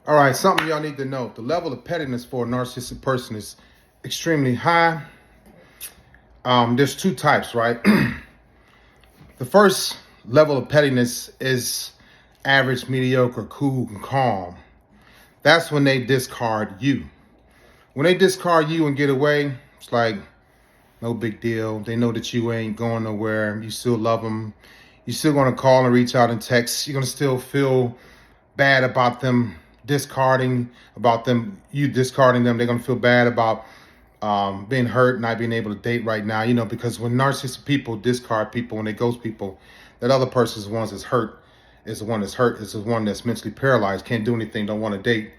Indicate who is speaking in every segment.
Speaker 1: All right, something y'all need to know. The level of pettiness for a narcissistic person is extremely high. There's two types, right? The first level of pettiness is average, mediocre, cool, and calm. That's when they discard you. When they discard you and get away, it's like no big deal. They know that you ain't going nowhere. You still love them. You're still going to call and reach out and text. You're going to still feel bad about them you discarding them. They're going to feel bad about being hurt, not being able to date right now, because when narcissistic people discard people, when they ghost people, that other person is the one that's hurt, is the one that's mentally paralyzed, can't do anything, don't want to date,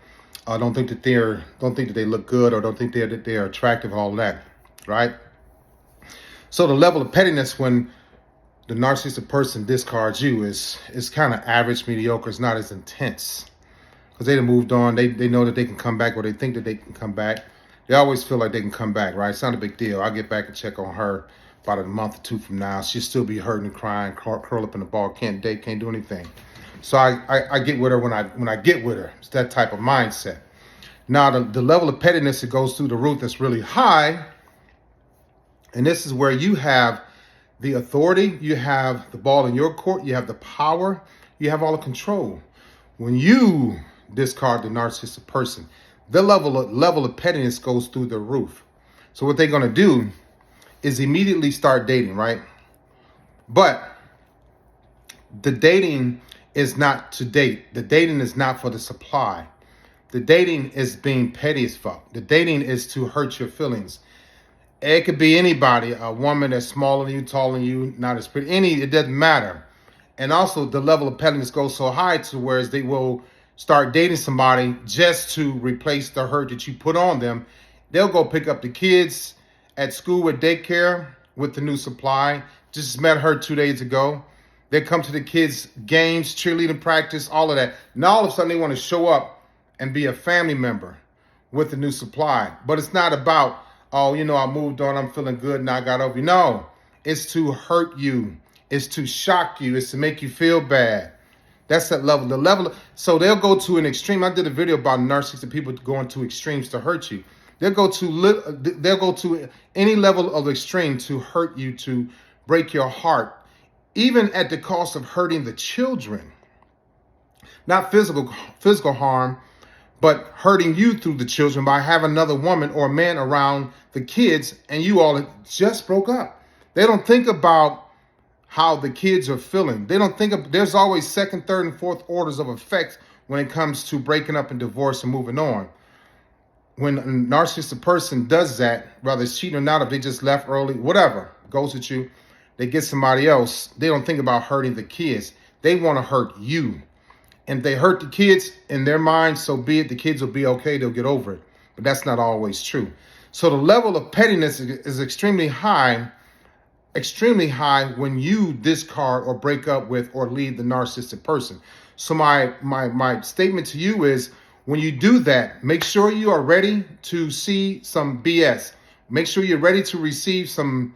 Speaker 1: don't think that they look good, or don't think they're attractive, all that, right? So the level of pettiness when the narcissistic person discards you is kind of average, mediocre. It's not as intense because they done moved on. They know that they can come back, or they think that they can come back. They always feel like they can come back, right? It's not a big deal. I'll get back and check on her about a month or two from now. She'll still be hurting and crying, curl up in the ball, can't date, can't do anything. So I get with her when I get with her. It's that type of mindset. Now, the level of pettiness that goes through the roof that's really high, and this is where you have the authority, you have the ball in your court, you have the power, you have all the control. When you discard the narcissistic person, the level of pettiness goes through the roof. So what they're going to do is immediately start dating, right? But the dating is not to date. The dating is not for the supply. The dating is being petty as fuck. The dating is to hurt your feelings. It could be anybody, a woman that's smaller than you, taller than you, not as pretty, it doesn't matter. And also the level of pettiness goes so high to whereas they will start dating somebody just to replace the hurt that you put on them. They'll go pick up the kids at school at daycare with the new supply. Just met her 2 days ago. They come to the kids' games, cheerleading practice, all of that. Now all of a sudden they want to show up and be a family member with the new supply. But it's not about, oh, I moved on, I'm feeling good, and I got over you. No, it's to hurt you. It's to shock you. It's to make you feel bad. That's that level. So they'll go to an extreme. I did a video about narcissistic people going to extremes to hurt you. They'll go to any level of extreme to hurt you, to break your heart, even at the cost of hurting the children. Not physical harm, but hurting you through the children by having another woman or man around the kids, and you all just broke up. They don't think about how the kids are feeling. They don't think there's always second, third, and fourth orders of effects when it comes to breaking up and divorce and moving on. When a narcissistic person does that, whether it's cheating or not, if they just left early, whatever, goes with you, they get somebody else, they don't think about hurting the kids. They want to hurt you. And if they hurt the kids in their mind, so be it. The kids will be okay. They'll get over it. But that's not always true. So the level of pettiness is extremely high when you discard or break up with or leave the narcissistic person. So my statement to you is, when you do that, make sure you are ready to see some BS. Make sure you're ready to receive some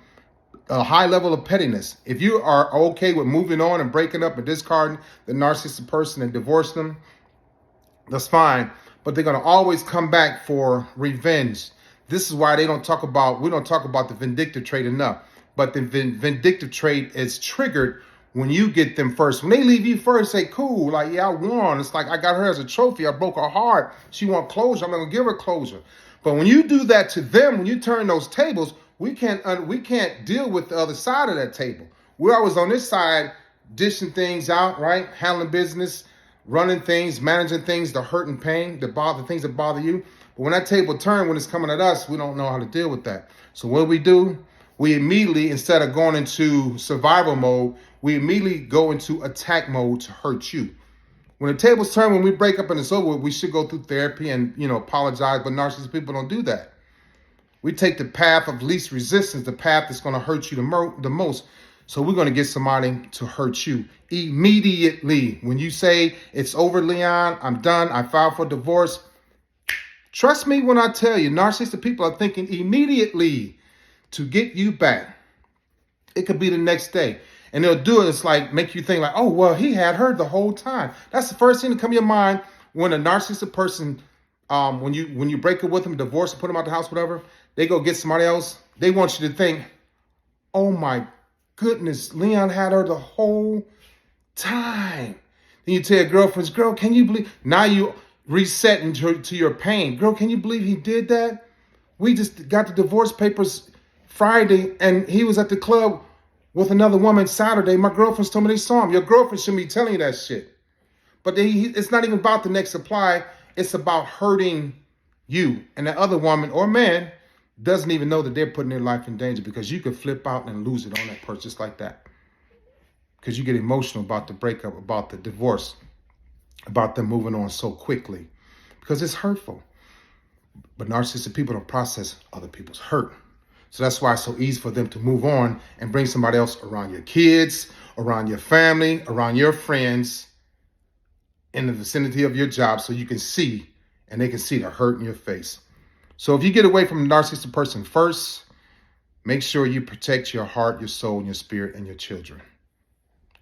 Speaker 1: high level of pettiness. If you are okay with moving on and breaking up and discarding the narcissistic person and divorce them, that's fine. But they're going to always come back for revenge. This is why we don't talk about the vindictive trait enough. But the vindictive trait is triggered when you get them first. When they leave you first, say, cool, like, yeah, I won. It's like, I got her as a trophy. I broke her heart. She want closure. I'm not going to give her closure. But when you do that to them, when you turn those tables, we can't deal with the other side of that table. We're always on this side, dishing things out, right? Handling business, running things, managing things, the hurt and pain, the things that bother you. But when that table turns, when it's coming at us, we don't know how to deal with that. So what do? We immediately, instead of going into survival mode, we immediately go into attack mode to hurt you. When the tables turn, when we break up and it's over, we should go through therapy and, apologize. But narcissistic people don't do that. We take the path of least resistance, the path that's going to hurt you the most. So we're going to get somebody to hurt you immediately. When you say, it's over, Leon, I'm done, I filed for divorce. Trust me when I tell you, narcissistic people are thinking immediately to get you back. It could be the next day. And they'll do it. It's like, make you think like, oh, well, he had her the whole time. That's the first thing to come to your mind when a narcissistic person, when you break up with them, divorce, and put them out the house, whatever, they go get somebody else. They want you to think, oh my goodness, Leon had her the whole time. Then you tell your girlfriends, girl, can you believe? Now you resetting to your pain. Girl, can you believe he did that? We just got the divorce papers Friday, and he was at the club with another woman Saturday. My girlfriends told me they saw him. Your girlfriend shouldn't be telling you that shit. But it's not even about the next supply. It's about hurting you. And the other woman or man doesn't even know that they're putting their life in danger, because you could flip out and lose it on that person just like that. Because you get emotional about the breakup, about the divorce, about them moving on so quickly, because it's hurtful. But narcissistic people don't process other people's hurt. So that's why it's so easy for them to move on and bring somebody else around your kids, around your family, around your friends, in the vicinity of your job, so you can see, and they can see the hurt in your face. So if you get away from a narcissistic person first, make sure you protect your heart, your soul, and your spirit, and your children.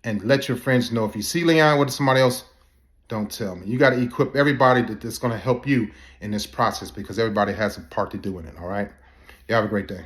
Speaker 1: And let your friends know, if you see Leon with somebody else, don't tell me. You got to equip everybody that's going to help you in this process, because everybody has a part to do in it, all right? You have a great day.